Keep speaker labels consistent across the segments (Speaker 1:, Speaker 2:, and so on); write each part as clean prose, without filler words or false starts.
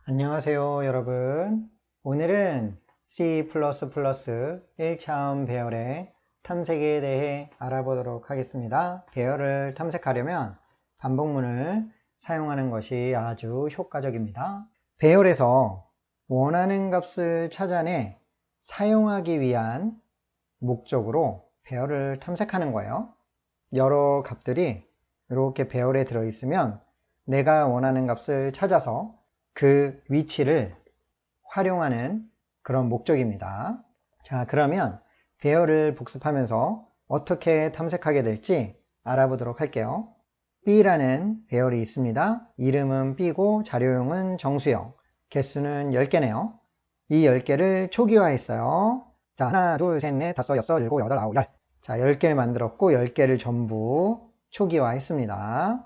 Speaker 1: 안녕하세요, 여러분. 오늘은 C++ 1차원 배열의 탐색에 대해 알아보도록 하겠습니다. 배열을 탐색하려면 반복문을 사용하는 것이 아주 효과적입니다. 배열에서 원하는 값을 찾아내 사용하기 위한 목적으로 배열을 탐색하는 거예요. 여러 값들이 이렇게 배열에 들어있으면 내가 원하는 값을 찾아서 그 위치를 활용하는 그런 목적입니다. 자, 그러면 배열을 복습하면서 어떻게 탐색하게 될지 알아보도록 할게요. B라는 배열이 있습니다. 이름은 B고 자료용은 정수형, 개수는 10개네요. 이 10개를 초기화했어요. 자, 하나, 둘, 셋, 넷, 다섯, 여섯, 일곱, 여덟, 아홉, 열. 자, 10개를 만들었고 10개를 전부 초기화했습니다.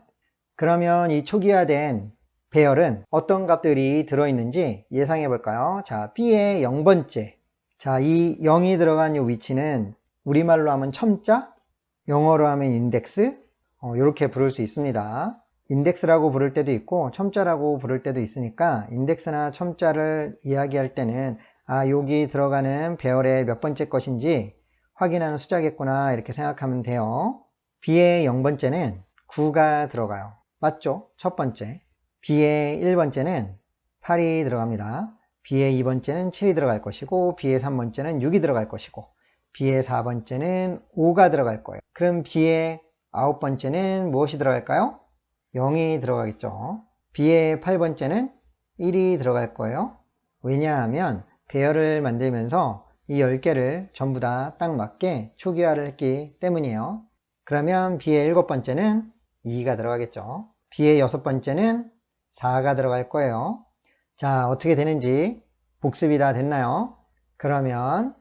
Speaker 1: 그러면 이 초기화된 배열은 어떤 값들이 들어있는지 예상해 볼까요? 자, B의 0번째. 자, 이 0이 들어간 이 위치는 우리말로 하면 첨자, 영어로 하면 인덱스, 이렇게 부를 수 있습니다. 인덱스라고 부를 때도 있고 첨자라고 부를 때도 있으니까 인덱스나 첨자를 이야기할 때는 여기 들어가는 배열의 몇 번째 것인지 확인하는 숫자겠구나 이렇게 생각하면 돼요. B의 0번째는 9가 들어가요. 맞죠? 첫 번째. B의 1번째는 8이 들어갑니다. B의 2번째는 7이 들어갈 것이고 B의 3번째는 6이 들어갈 것이고 B의 4번째는 5가 들어갈 거예요. 그럼 B의 9번째는 무엇이 들어갈까요? 0이 들어가겠죠. B의 8번째는 1이 들어갈 거예요. 왜냐하면 배열을 만들면서 이 10개를 전부 다 딱 맞게 초기화를 했기 때문이에요. 그러면 B의 7번째는 2가 들어가겠죠. B의 6번째는 4가 들어갈 거예요. 자, 어떻게 되는지 복습이 다 됐나요? 그러면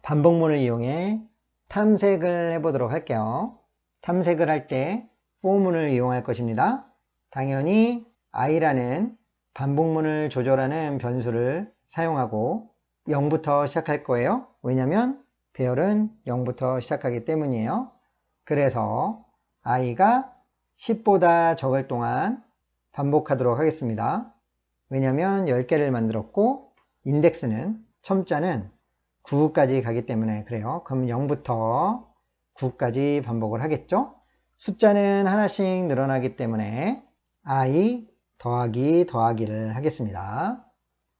Speaker 1: 반복문을 이용해 탐색을 해보도록 할게요. 탐색을 할 때 for문을 이용할 것입니다. 당연히 i라는 반복문을 조절하는 변수를 사용하고 0부터 시작할 거예요. 왜냐하면 배열은 0부터 시작하기 때문이에요. 그래서 i가 10보다 적을 동안 반복하도록 하겠습니다. 왜냐하면 10개를 만들었고 인덱스는 첨자는 9까지 가기 때문에 그래요. 그럼 0부터 9까지 반복을 하겠죠? 숫자는 하나씩 늘어나기 때문에 i 더하기 더하기를 하겠습니다.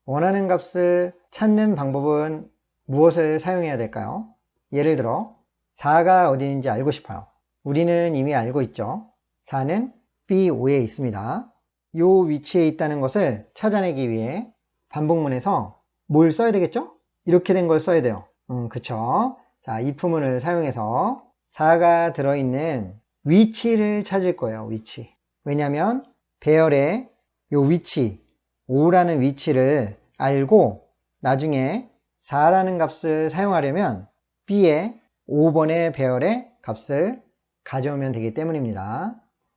Speaker 1: 원하는 값을 찾는 방법은 무엇을 사용해야 될까요? 예를 들어 4가 어디 있는지 알고 싶어요. 우리는 이미 알고 있죠. 4는 B5에 있습니다. 이 위치에 있다는 것을 찾아내기 위해 반복문에서 뭘 써야 되겠죠? 이렇게 된 걸 써야 돼요. 그쵸? 자, if문을 사용해서 4가 들어있는 위치를 찾을 거예요. 위치. 왜냐하면 배열의 이 위치, 5라는 위치를 알고 나중에 4라는 값을 사용하려면 B의 5번의 배열의 값을 가져오면 되기 때문입니다.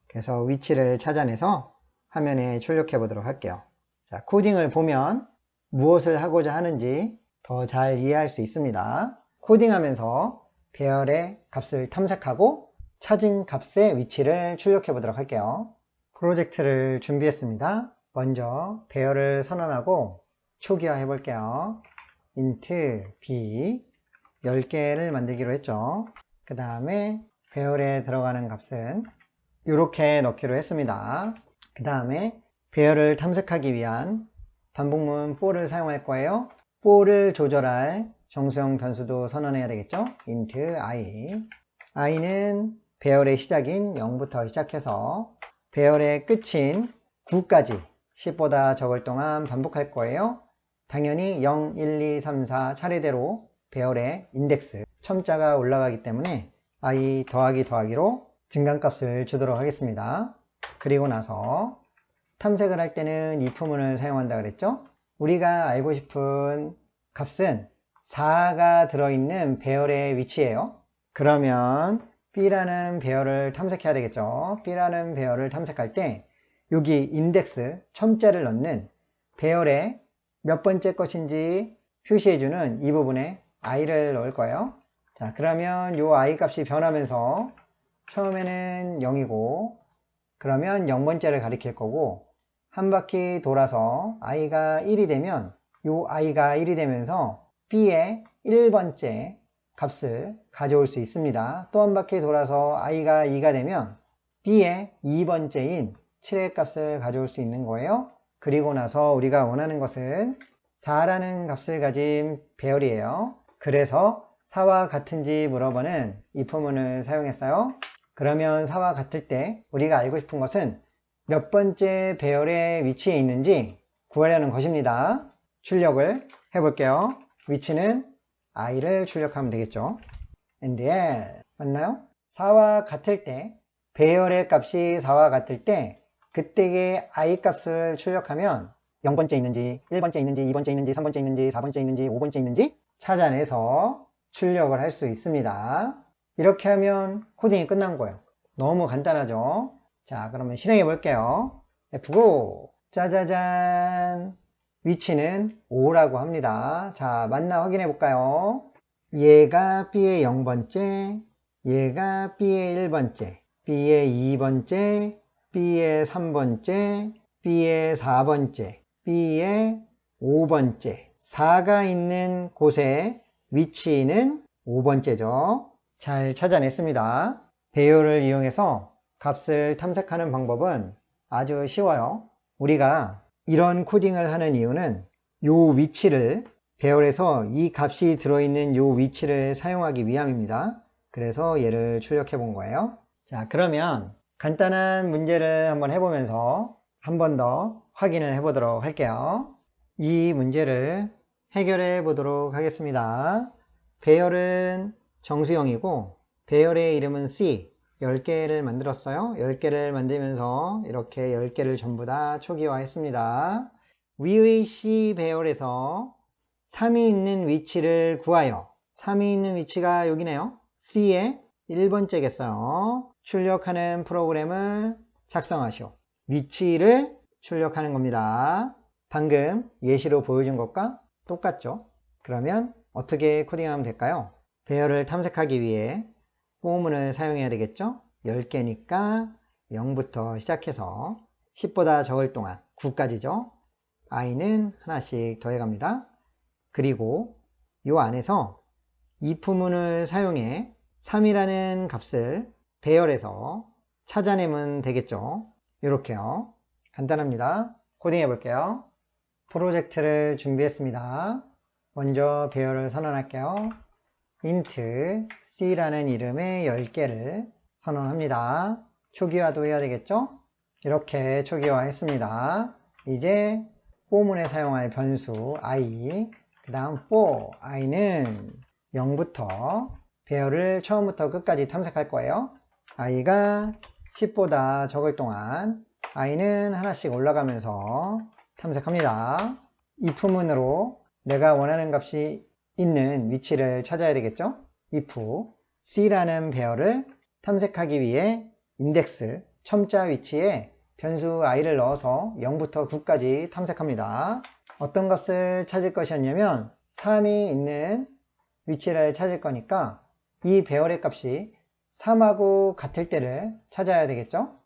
Speaker 1: 그래서 위치를 찾아내서 화면에 출력해 보도록 할게요. 자, 코딩을 보면 무엇을 하고자 하는지 더 잘 이해할 수 있습니다. 코딩하면서 배열의 값을 탐색하고 찾은 값의 위치를 출력해 보도록 할게요. 프로젝트를 준비했습니다. 먼저 배열을 선언하고 초기화 해 볼게요. int b 10개를 만들기로 했죠. 그 다음에 배열에 들어가는 값은 이렇게 넣기로 했습니다. 그 다음에 배열을 탐색하기 위한 반복문 for를 사용할 거예요. for를 조절할 정수형 변수도 선언해야 되겠죠. int i. i는 배열의 시작인 0부터 시작해서 배열의 끝인 9까지 10보다 적을 동안 반복할 거예요. 당연히 0, 1, 2, 3, 4 차례대로 배열의 인덱스, 첨자가 올라가기 때문에 i 더하기 더하기로 증가값을 주도록 하겠습니다. 그리고 나서 탐색을 할 때는 if문을 사용한다 그랬죠? 우리가 알고 싶은 값은 4가 들어있는 배열의 위치예요. 그러면 B라는 배열을 탐색해야 되겠죠? B라는 배열을 탐색할 때 여기 인덱스, 첨자를 넣는 배열의 몇 번째 것인지 표시해주는 이 부분에 i를 넣을 거예요. 자, 그러면 이 i 값이 변하면서 처음에는 0이고 그러면 0번째를 가리킬 거고 한 바퀴 돌아서 i가 1이 되면 요 i가 1이 되면서 b의 1번째 값을 가져올 수 있습니다. 또 한 바퀴 돌아서 i가 2가 되면 b의 2번째인 7의 값을 가져올 수 있는 거예요. 그리고 나서 우리가 원하는 것은 4라는 값을 가진 배열이에요. 그래서 4와 같은지 물어보는 if문을 사용했어요. 그러면 4와 같을 때 우리가 알고 싶은 것은 몇 번째 배열의 위치에 있는지 구하려는 것입니다. 출력을 해볼게요. 위치는 i를 출력하면 되겠죠. ndl 맞나요? 4와 같을 때 배열의 값이 4와 같을 때 그때의 i 값을 출력하면 0번째 있는지 1번째 있는지 2번째 있는지 3번째 있는지 4번째 있는지 5번째 있는지 찾아내서 출력을 할 수 있습니다. 이렇게 하면 코딩이 끝난 거예요. 너무 간단하죠? 자, 그러면 실행해 볼게요. F9 짜자잔 위치는 5라고 합니다. 자, 맞나 확인해 볼까요? 얘가 B의 0번째, 얘가 B의 1번째, B의 2번째, B의 3번째, B의 4번째, B의 5번째. 4가 있는 곳의 위치는 5번째죠. 잘 찾아냈습니다. 배열을 이용해서 값을 탐색하는 방법은 아주 쉬워요. 우리가 이런 코딩을 하는 이유는 요 위치를 배열에서 이 값이 들어있는 요 위치를 사용하기 위함입니다. 그래서 얘를 출력해 본 거예요. 자, 그러면 간단한 문제를 한번 해보면서 한 번 더 확인을 해 보도록 할게요. 이 문제를 해결해 보도록 하겠습니다. 배열은 정수형이고 배열의 이름은 C 10개를 만들었어요. 10개를 만들면서 이렇게 10개를 전부 다 초기화 했습니다. 위의 C 배열에서 3이 있는 위치를 구하여 3이 있는 위치가 여기네요. C의 1번째겠어요. 출력하는 프로그램을 작성하시오. 위치를 출력하는 겁니다. 방금 예시로 보여준 것과 똑같죠? 그러면 어떻게 코딩하면 될까요? 배열을 탐색하기 위해 포문을 사용해야 되겠죠? 10개니까 0부터 시작해서 10보다 적을 동안 9까지죠? i는 하나씩 더해갑니다. 그리고 이 안에서 if문을 사용해 3이라는 값을 배열해서 찾아내면 되겠죠? 이렇게요. 간단합니다. 코딩해 볼게요. 프로젝트를 준비했습니다. 먼저 배열을 선언할게요. int c라는 이름의 10개를 선언합니다. 초기화도 해야 되겠죠? 이렇게 초기화 했습니다. 이제 포문에 사용할 변수 i, 그 다음 for i는 0부터 배열을 처음부터 끝까지 탐색할 거예요. i가 10보다 적을 동안 i는 하나씩 올라가면서 탐색합니다. if문으로 내가 원하는 값이 있는 위치를 찾아야 되겠죠? if c라는 배열을 탐색하기 위해 인덱스 첨자 위치에 변수 i를 넣어서 0부터 9까지 탐색합니다. 어떤 값을 찾을 것이었냐면 3이 있는 위치를 찾을 거니까 이 배열의 값이 3하고 같을 때를 찾아야 되겠죠?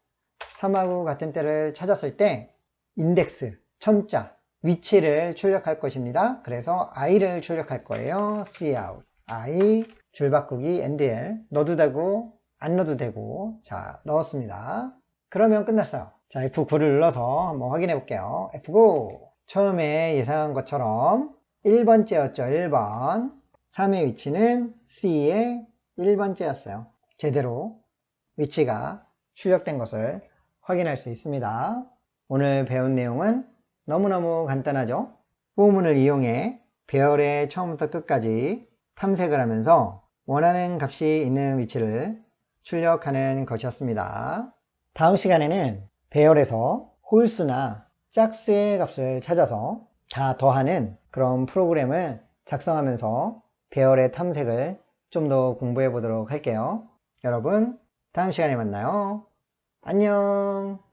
Speaker 1: 3하고 같은 때를 찾았을 때 인덱스 첨자 위치를 출력할 것입니다. 그래서 i를 출력할 거예요. cout i 줄바꾸기 ndl 넣어도 되고 안 넣어도 되고 자 넣었습니다. 그러면 끝났어요. 자 F9를 눌러서 한번 확인해 볼게요. F9 처음에 예상한 것처럼 1번째였죠. 1번 3의 위치는 C의 1번째였어요. 제대로 위치가 출력된 것을 확인할 수 있습니다. 오늘 배운 내용은 너무너무 간단하죠? 포문을 이용해 배열의 처음부터 끝까지 탐색을 하면서 원하는 값이 있는 위치를 출력하는 것이었습니다. 다음 시간에는 배열에서 홀수나 짝수의 값을 찾아서 다 더하는 그런 프로그램을 작성하면서 배열의 탐색을 좀 더 공부해 보도록 할게요. 여러분, 다음 시간에 만나요. 안녕!